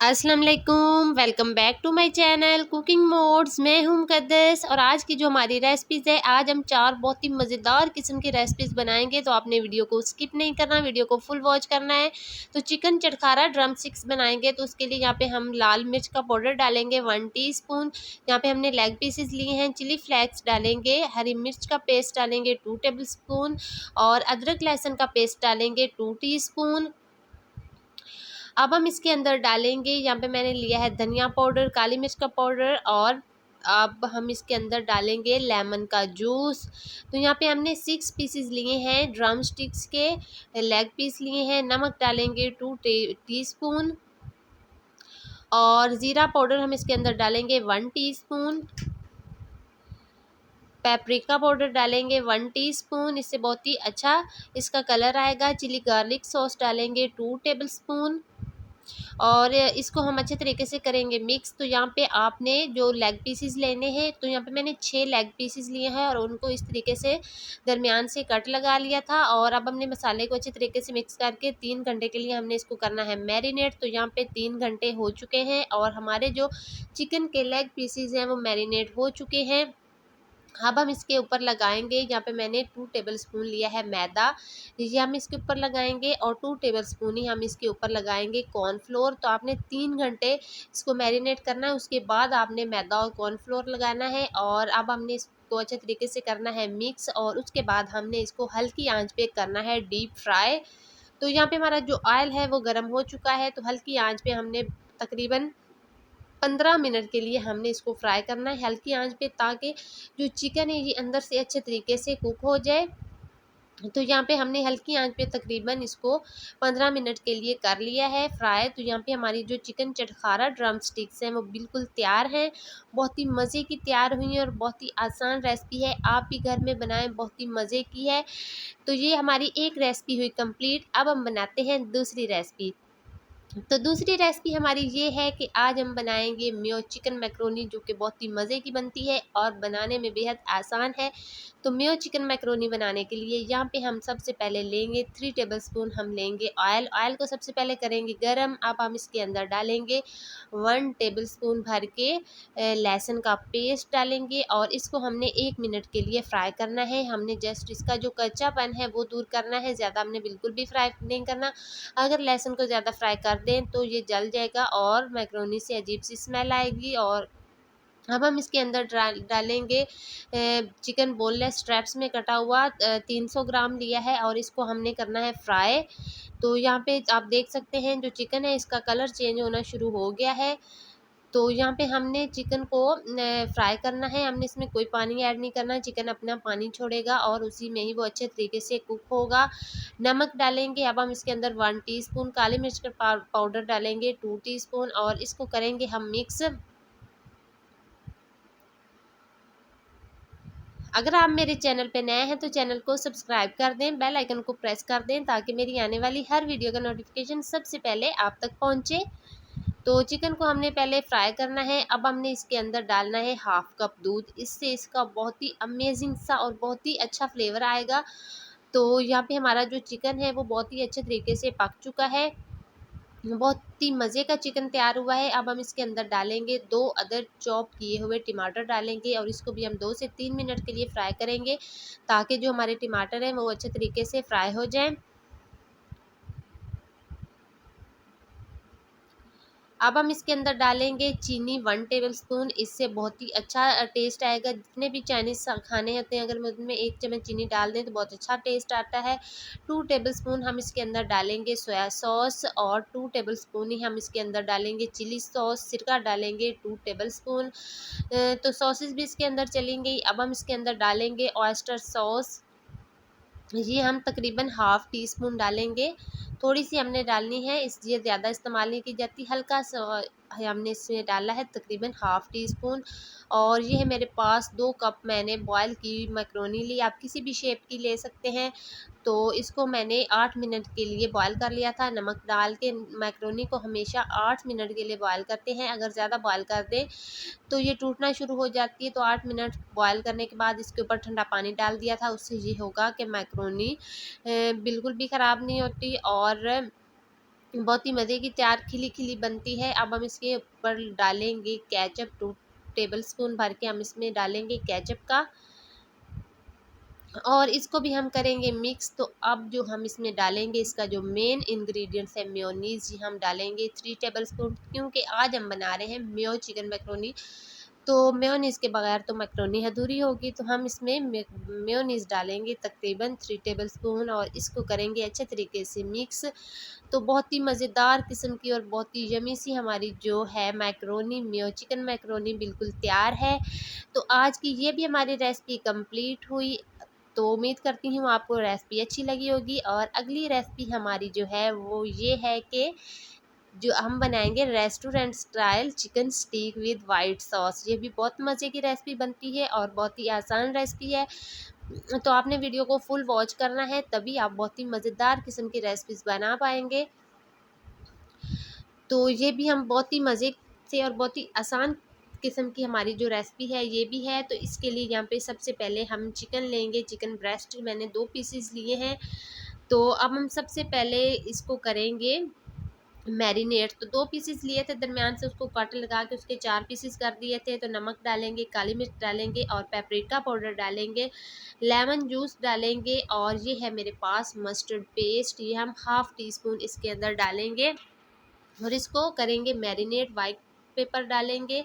अस्सलाम वालेकुम, welcome back to my channel cooking mods. मैं हूं मुक़द्दस और आज की जो हमारी रेसिपीज़ है, आज हम 4 बहुत ही मज़ेदार किस्म की रेसिपीज़ बनाएंगे। तो आपने वीडियो को स्किप नहीं करना, वीडियो को फुल वॉच करना है। तो चिकन चटखारा ड्रम स्टिक्स बनाएंगे, तो उसके लिए यहाँ पे हम लाल मिर्च का पाउडर डालेंगे 1 टीस्पून। यहाँ पे हमने लेग पीसेस लिए हैं, चिली फ्लेक्स डालेंगे, हरी मिर्च का पेस्ट डालेंगे 2 टेबल स्पून और अदरक लहसुन का पेस्ट डालेंगे 2 टीस्पून। अब हम इसके अंदर डालेंगे, यहाँ पे मैंने लिया है धनिया पाउडर, काली मिर्च का पाउडर और अब हम इसके अंदर डालेंगे लेमन का जूस। तो यहाँ पे हमने 6 पीसेस लिए हैं ड्रम स्टिक्स के, लेग पीस लिए हैं। नमक डालेंगे 2 टीस्पून और ज़ीरा पाउडर हम इसके अंदर डालेंगे 1 टीस्पून। पेपरिका पाउडर डालेंगे 1 टीस्पून, इससे बहुत ही अच्छा इसका कलर आएगा। चिली गार्लिक सॉस डालेंगे 2 टेबल स्पून और इसको हम अच्छे तरीके से करेंगे मिक्स। तो यहाँ पे आपने जो लेग पीसेस लेने हैं, तो यहाँ पे मैंने 6 लेग पीसेस लिए हैं और उनको इस तरीके से दरमियान से कट लगा लिया था। और अब हमने मसाले को अच्छे तरीके से मिक्स करके 3 घंटे के लिए हमने इसको करना है मैरिनेट। तो यहाँ पे 3 घंटे हो चुके हैं और हमारे जो चिकन के लेग पीसेस हैं वो मैरिनेट हो चुके हैं। अब हम इसके ऊपर लगाएंगे, यहाँ पे मैंने 2 टेबल स्पून लिया है मैदा, ये हम इसके ऊपर लगाएंगे और 2 टेबल स्पून ही हम इसके ऊपर लगाएंगे कॉर्नफ्लोर। तो आपने 3 घंटे इसको मैरिनेट करना है, उसके बाद आपने मैदा और कॉर्नफ्लोर लगाना है। और अब हमने इसको अच्छे तरीके से करना है मिक्स और उसके बाद हमने इसको हल्की आंच पे करना है डीप फ्राई। तो यहाँ पे हमारा जो ऑयल है वो गर्म हो चुका है, तो हल्की आंच पे हमने तकरीबन 15 मिनट के लिए हमने इसको फ्राई करना है हल्की आंच पे, ताकि जो चिकन है ये अंदर से अच्छे तरीके से कुक हो जाए। तो यहाँ पे हमने हल्की आंच पे तकरीबन इसको 15 मिनट के लिए कर लिया है फ्राई। तो यहाँ पे हमारी जो चिकन चटखारा ड्रम स्टिक्स हैं वो बिल्कुल तैयार हैं, बहुत ही मज़े की तैयार हुई हैं और बहुत ही आसान रेसिपी है, आप भी घर में बनाएं, बहुत ही मज़े की है। तो ये हमारी एक रेसिपी हुई कंप्लीट। अब हम बनाते हैं दूसरी रेसिपी। तो दूसरी रेसिपी हमारी ये है कि आज हम बनाएंगे मेयो चिकन मैक्रोनी, जो कि बहुत ही मज़े की बनती है और बनाने में बेहद आसान है। तो मेयो चिकन मैक्रोनी बनाने के लिए यहाँ पे हम सबसे पहले लेंगे 3 टेबलस्पून हम लेंगे ऑयल। ऑयल को सबसे पहले करेंगे गरम। अब हम इसके अंदर डालेंगे 1 टेबलस्पून भर के लहसुन का पेस्ट डालेंगे और इसको हमने 1 मिनट के लिए फ्राई करना है। हमने जस्ट इसका जो कच्चापन है वो दूर करना है, ज़्यादा हमने बिल्कुल भी फ्राई नहीं करना। अगर लहसुन को ज़्यादा फ्राई कर दें तो ये जल जाएगा और मैक्रोनी से अजीब सी स्मेल आएगी। और अब हम इसके अंदर डालेंगे चिकन बोनलेस स्ट्रैप्स में कटा हुआ 300 ग्राम लिया है और इसको हमने करना है फ्राई। तो यहाँ पे आप देख सकते हैं जो चिकन है इसका कलर चेंज होना शुरू हो गया है। तो यहाँ पे हमने चिकन को फ्राई करना है, हमने इसमें कोई पानी ऐड नहीं करना, चिकन अपना पानी छोड़ेगा और उसी में ही वो अच्छे तरीके से कुक होगा। नमक डालेंगे, अब हम इसके अंदर 1 टीस्पून, काली मिर्च का पाउडर डालेंगे 2 टीस्पून और इसको करेंगे हम मिक्स। अगर आप मेरे चैनल पे नए हैं तो चैनल को सब्सक्राइब कर दें, बेल आइकन को प्रेस कर दें ताकि मेरी आने वाली हर वीडियो का नोटिफिकेशन सबसे पहले आप तक पहुँचे। तो चिकन को हमने पहले फ्राई करना है। अब हमने इसके अंदर डालना है हाफ कप दूध, इससे इसका बहुत ही अमेजिंग सा और बहुत ही अच्छा फ्लेवर आएगा। तो यहाँ पे हमारा जो चिकन है वो बहुत ही अच्छे तरीके से पक चुका है, बहुत ही मज़े का चिकन तैयार हुआ है। अब हम इसके अंदर डालेंगे 2 अदर चॉप किए हुए टमाटर डालेंगे और इसको भी हम 2 से 3 मिनट के लिए फ्राई करेंगे, ताकि जो हमारे टमाटर हैं वो अच्छे तरीके से फ्राई हो जाएँ। अब हम इसके अंदर डालेंगे चीनी 1 टेबलस्पून, इससे बहुत ही अच्छा टेस्ट आएगा। जितने भी चाइनीज़ खाने होते हैं अगर हम उनमें 1 चम्मच चीनी डाल दें तो बहुत अच्छा टेस्ट आता है। 2 टेबलस्पून हम इसके अंदर डालेंगे सोया सॉस और 2 टेबलस्पून ही हम इसके अंदर डालेंगे चिली सॉस, सिरका डालेंगे 2 टेबलस्पून। तो सॉसेस भी इसके अंदर चलेंगी। अब हम इसके अंदर डालेंगे ऑयस्टर सॉस, ये हम तकरीबन हाफ़ टी स्पून डालेंगे, थोड़ी सी हमने डालनी है, इसलिए ज़्यादा इस्तेमाल नहीं की जाती, हल्का सा हमने इसमें डाला है तकरीबन हाफ़ टी स्पून। और ये है मेरे पास 2 कप मैंने बॉयल की मैक्रोनी ली, आप किसी भी शेप की ले सकते हैं। तो इसको मैंने 8 मिनट के लिए बॉयल कर लिया था नमक डाल के। मैक्रोनी को हमेशा 8 मिनट के लिए बॉयल करते हैं, अगर ज़्यादा बॉयल कर दें तो ये टूटना शुरू हो जाती है। तो 8 मिनट बॉयल करने के बाद इसके ऊपर ठंडा पानी डाल दिया था, उससे ये होगा कि मैक्रोनी बिल्कुल भी ख़राब नहीं होती और बहुत ही मज़े की तैयार खिली खिली बनती है। अब हम इसके ऊपर डालेंगे केचप, 2 टेबल स्पून भर के हम इसमें डालेंगे केचप का, और इसको भी हम करेंगे मिक्स। तो अब जो हम इसमें डालेंगे, इसका जो मेन इंग्रेडिएंट्स है मेयोनीज़, हम डालेंगे 3 टेबल स्पून, क्योंकि आज हम बना रहे हैं मेयो चिकन मैकरोनी। तो मेयोनीज़ के बगैर तो मैकरोनी अधूरी होगी, तो हम इसमें मेयोनीज़ डालेंगे तकरीबन 3 टेबल स्पून, और इसको करेंगे अच्छे तरीके से मिक्स। तो बहुत ही मज़ेदार किस्म की और बहुत ही यमी सी हमारी जो है मैकरोनी, मेयो चिकन मैकरोनी बिल्कुल तैयार है। तो आज की ये भी हमारी रेसिपी कंप्लीट हुई। तो उम्मीद करती हूँ आपको रेसिपी अच्छी लगी होगी, और अगली रेसिपी हमारी जो है वो ये है कि जो हम बनाएंगे restaurant style chicken steak with white sauce. ये भी बहुत मज़े की रेसिपी बनती है और बहुत ही आसान रेसिपी है। तो आपने वीडियो को फुल वॉच करना है, तभी आप बहुत ही मज़ेदार किस्म की रेसिपीज़ बना पाएंगे। तो ये भी हम बहुत ही मज़े से और बहुत ही आसान किस्म की हमारी जो रेसिपी है ये भी है। तो इसके लिए यहाँ पे सबसे पहले हम चिकन लेंगे। चिकन ब्रेस्ट मैंने 2 पीसेस लिए हैं। तो अब हम सबसे पहले इसको करेंगे मैरिनेट। तो 2 पीसेस लिए थे, दरमियान से उसको कट लगा के उसके 4 पीसेस कर दिए थे। तो नमक डालेंगे, काली मिर्च डालेंगे और पेपरिका पाउडर डालेंगे, लेमन जूस डालेंगे, और ये है मेरे पास मस्टर्ड पेस्ट, ये हम हाफ़ टी स्पून इसके अंदर डालेंगे, और इसको करेंगे मैरिनेट। वाइट पेपर डालेंगे,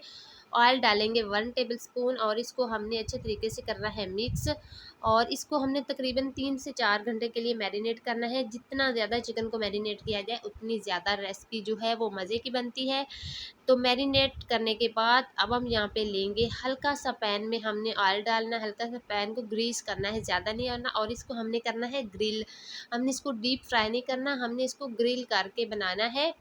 ऑयल डालेंगे 1 टेबलस्पून, और इसको हमने अच्छे तरीके से करना है मिक्स। और इसको हमने तकरीबन 3 से 4 घंटे के लिए मैरिनेट करना है। जितना ज़्यादा चिकन को मैरिनेट किया जाए उतनी ज़्यादा रेसिपी जो है वो मज़े की बनती है। तो मैरिनेट करने के बाद अब हम यहाँ पे लेंगे हल्का सा पैन में हमने ऑयल डालना है, हल्का सा पैन को ग्रीस करना है, ज़्यादा नहीं करना, और इसको हमने करना है ग्रिल। हमने इसको डीप फ्राई नहीं करना, हमने इसको ग्रिल करके बनाना है।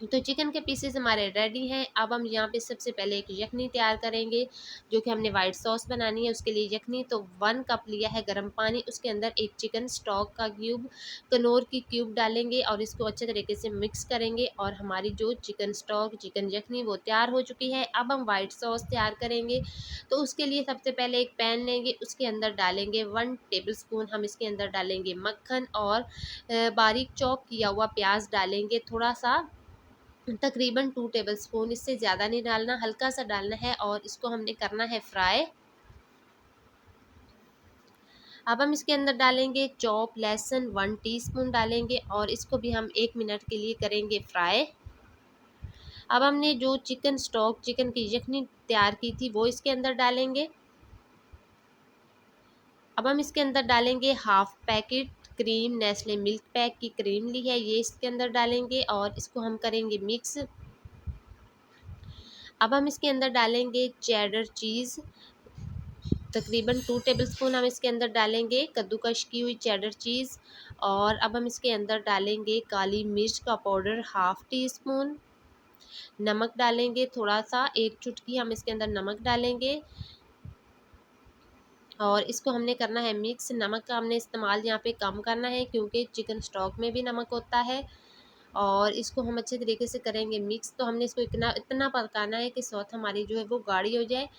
तो चिकन के पीसेस हमारे रेडी हैं। अब हम यहाँ पे सबसे पहले एक यखनी तैयार करेंगे, जो कि हमने वाइट सॉस बनानी है। उसके लिए यखनी तो 1 कप लिया है गर्म पानी, उसके अंदर एक चिकन स्टॉक का क्यूब, कनौर की क्यूब डालेंगे, और इसको अच्छे तरीके से मिक्स करेंगे, और हमारी जो चिकन स्टॉक चिकन यखनी वो तैयार हो चुकी है। अब हम वाइट सॉस तैयार करेंगे। तो उसके लिए सबसे पहले एक पैन लेंगे, उसके अंदर डालेंगे 1 टेबल स्पून, हम इसके अंदर डालेंगे मक्खन, और बारीक चॉप किया हुआ प्याज डालेंगे थोड़ा सा, तकरीबन 2 टेबलस्पून, इससे ज़्यादा नहीं डालना, हल्का सा डालना है, और इसको हमने करना है फ्राई। अब हम इसके अंदर डालेंगे चॉप लहसुन 1 टीस्पून डालेंगे, और इसको भी हम 1 मिनट के लिए करेंगे फ्राई। अब हमने जो चिकन स्टॉक चिकन की यखनी तैयार की थी वो इसके अंदर डालेंगे। अब हम इसके अंदर डालेंगे half packet cream, Nestle milk pack की क्रीम ली है ये इसके अंदर डालेंगे, और इसको हम करेंगे मिक्स। अब हम इसके अंदर डालेंगे चेडर चीज़, तकरीबन 2 टेबलस्पून हम इसके अंदर डालेंगे कद्दूकश की हुई चेडर चीज़। और अब हम इसके अंदर डालेंगे काली मिर्च का पाउडर हाफ़ टी स्पून, नमक डालेंगे थोड़ा सा, 1 चुटकी हम इसके अंदर नमक डालेंगे, और इसको हमने करना है मिक्स। नमक का हमने इस्तेमाल यहाँ पे कम करना है, क्योंकि चिकन स्टॉक में भी नमक होता है, और इसको हम अच्छे तरीके से करेंगे मिक्स। तो हमने इसको इतना इतना पकाना है कि सॉस हमारी जो है वो गाढ़ी हो जाए।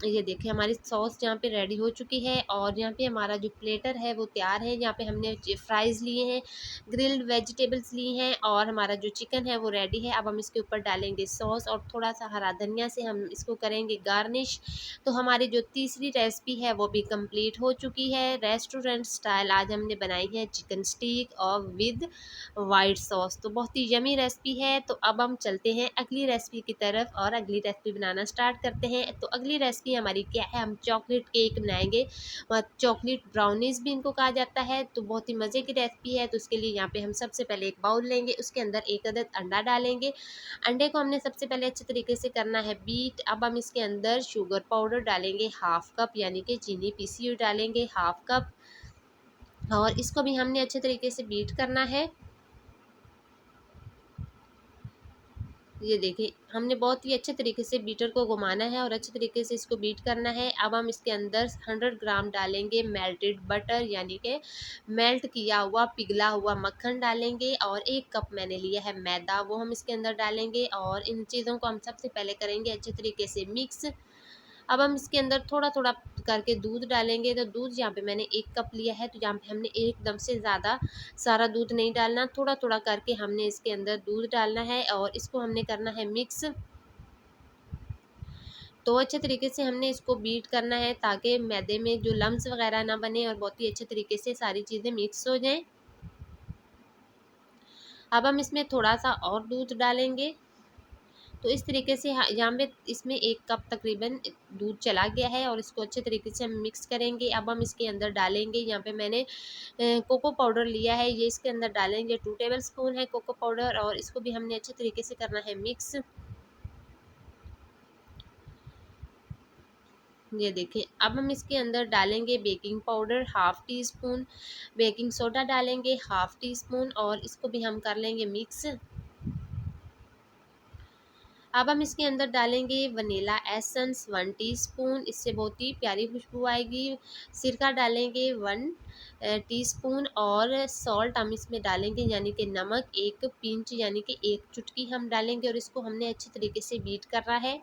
ये देखिए हमारी सॉस यहाँ पे रेडी हो चुकी है, और यहाँ पे हमारा जो प्लेटर है वो तैयार है। यहाँ पे हमने फ्राइज़ लिए हैं, ग्रिल्ड वेजिटेबल्स लिए हैं, और हमारा जो चिकन है वो रेडी है। अब हम इसके ऊपर डालेंगे सॉस, और थोड़ा सा हरा धनिया से हम इसको करेंगे गार्निश। तो हमारी जो तीसरी रेसिपी है वो भी कंप्लीट हो चुकी है। रेस्टोरेंट स्टाइल आज हमने बनाई है चिकन स्टीक और विद वाइट सॉस। तो बहुत ही यमी रेसिपी है। तो अब हम चलते हैं अगली रेसिपी की तरफ, और अगली रेसिपी बनाना स्टार्ट करते हैं। तो अगली रेसिपी हमारी क्या है, हम चॉकलेट केक बनाएंगे, और चॉकलेट ब्राउनीज भी इनको कहा जाता है। तो बहुत ही मज़े की रेसिपी है। तो उसके लिए यहाँ पे हम सबसे पहले एक बाउल लेंगे, उसके अंदर 1 अदद अंडा डालेंगे। अंडे को हमने सबसे पहले अच्छे तरीके से करना है बीट। अब हम इसके अंदर शुगर पाउडर डालेंगे हाफ़ कप, यानी कि चीनी पीसी हुई डालेंगे हाफ़ कप, और इसको भी हमने अच्छे तरीके से बीट करना है। ये देखिए हमने बहुत ही अच्छे तरीके से बीटर को घुमाना है, और अच्छे तरीके से इसको बीट करना है। अब हम इसके अंदर 100 ग्राम डालेंगे मेल्टेड बटर, यानी कि मेल्ट किया हुआ पिघला हुआ मक्खन डालेंगे, और 1 कप मैंने लिया है मैदा, वो हम इसके अंदर डालेंगे। और इन चीज़ों को हम सबसे पहले करेंगे अच्छे तरीके से मिक्स। अब हम इसके अंदर थोड़ा थोड़ा करके दूध डालेंगे। तो दूध यहाँ पे मैंने 1 कप लिया है, तो यहाँ पे हमने एकदम से ज़्यादा सारा दूध नहीं डालना, थोड़ा थोड़ा करके हमने इसके अंदर दूध डालना है और इसको हमने करना है मिक्स। तो अच्छे तरीके से हमने इसको बीट करना है ताकि मैदे में जो लम्स वगैरह ना बने और बहुत ही अच्छे तरीके से सारी चीज़ें मिक्स हो जाएं। अब हम इसमें थोड़ा सा और दूध डालेंगे। तो इस तरीके से यहाँ पे इसमें 1 कप तकरीबन दूध चला गया है और इसको अच्छे तरीके से हम मिक्स करेंगे। अब हम इसके अंदर डालेंगे, यहाँ पे मैंने कोको पाउडर लिया है, ये इसके अंदर डालेंगे। 2 टेबल स्पून है कोको पाउडर और इसको भी हमने अच्छे तरीके से करना है मिक्स। ये देखें, अब हम इसके अंदर डालेंगे baking powder 1/2 tea spoon, baking soda डालेंगे 1/2 टी स्पून और इसको भी हम कर लेंगे मिक्स। अब हम इसके अंदर डालेंगे वनीला एसेंस 1 टीस्पून, इससे बहुत ही प्यारी खुशबू आएगी। सिरका डालेंगे 1 टीस्पून और सॉल्ट हम इसमें डालेंगे यानी कि नमक 1 पिंच यानी कि 1 चुटकी हम डालेंगे और इसको हमने अच्छे तरीके से बीट करना है।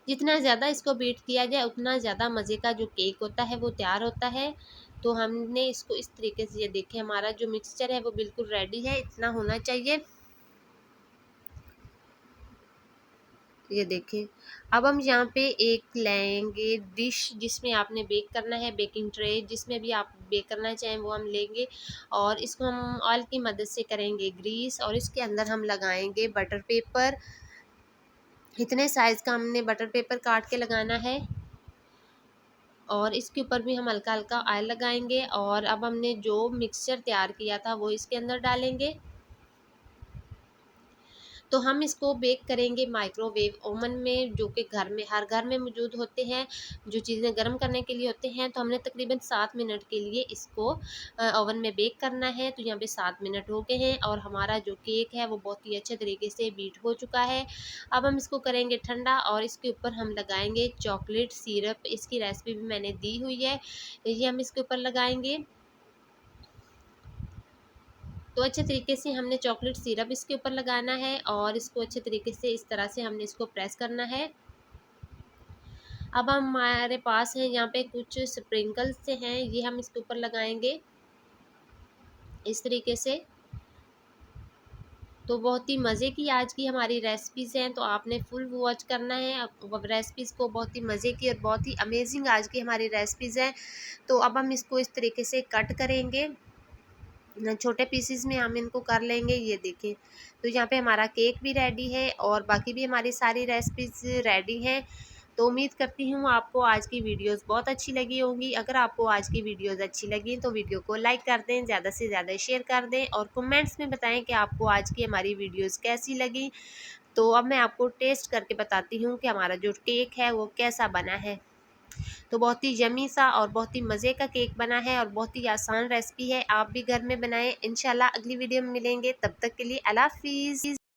जितना ज़्यादा इसको बीट किया जाए उतना ज़्यादा मज़े का जो केक होता है वो तैयार होता है। तो हमने इसको इस तरीके से, ये देखें हमारा जो मिक्सचर है वो बिल्कुल रेडी है, इतना होना चाहिए। ये देखें, अब हम यहाँ पे एक लेंगे डिश जिसमें आपने बेक करना है, बेकिंग ट्रे जिसमें भी आप बेक करना चाहें वो हम लेंगे और इसको हम ऑयल की मदद से करेंगे ग्रीस और इसके अंदर हम लगाएंगे बटर पेपर। इतने साइज़ का हमने बटर पेपर काट के लगाना है और इसके ऊपर भी हम हल्का हल्का ऑयल लगाएंगे और अब हमने जो मिक्सचर तैयार किया था वो इसके अंदर डालेंगे। तो हम इसको बेक करेंगे माइक्रोवेव ओवन में, जो कि घर में हर घर में मौजूद होते हैं, जो चीज़ें गर्म करने के लिए होते हैं। तो हमने तकरीबन 7 मिनट के लिए इसको ओवन में बेक करना है। तो यहाँ पे 7 मिनट हो गए हैं और हमारा जो केक है वो बहुत ही अच्छे तरीके से बीट हो चुका है। अब हम इसको करेंगे ठंडा और इसके ऊपर हम लगाएंगे चॉकलेट सिरप। इसकी रेसिपी भी मैंने दी हुई है, ये हम इसके ऊपर लगाएंगे। तो अच्छे तरीके से हमने चॉकलेट सिरप इसके ऊपर लगाना है और इसको अच्छे तरीके से इस तरह से हमने इसको प्रेस करना है। अब हमारे पास है यहाँ पे कुछ स्प्रिंकल्स से हैं, ये हम इसके ऊपर लगाएंगे इस तरीके से। तो बहुत ही मज़े की आज की हमारी रेसिपीज़ हैं, तो आपने फुल वॉच करना है अब रेसिपीज़ को। बहुत ही मज़े की और बहुत ही अमेजिंग आज की हमारी रेसिपीज़ हैं। तो अब हम इसको इस तरीके से कट करेंगे, छोटे पीसेस में हम इनको कर लेंगे। ये देखें, तो यहाँ पे हमारा केक भी रेडी है और बाकी भी हमारी सारी रेसिपीज रेडी हैं। तो उम्मीद करती हूँ आपको आज की वीडियोस बहुत अच्छी लगी होंगी। अगर आपको आज की वीडियोस अच्छी लगी तो वीडियो को लाइक कर दें, ज़्यादा से ज़्यादा शेयर कर दें और कमेंट्स में बताएं कि आपको आज की हमारी वीडियोस कैसी लगी। तो अब मैं आपको टेस्ट करके बताती हूँ कि हमारा जो केक है वो कैसा बना है। तो बहुत ही यम्मी सा और बहुत ही मज़े का केक बना है और बहुत ही आसान रेसिपी है, आप भी घर में बनाएं। इंशाल्लाह अगली वीडियो में मिलेंगे, तब तक के लिए अल्लाह हाफिज़।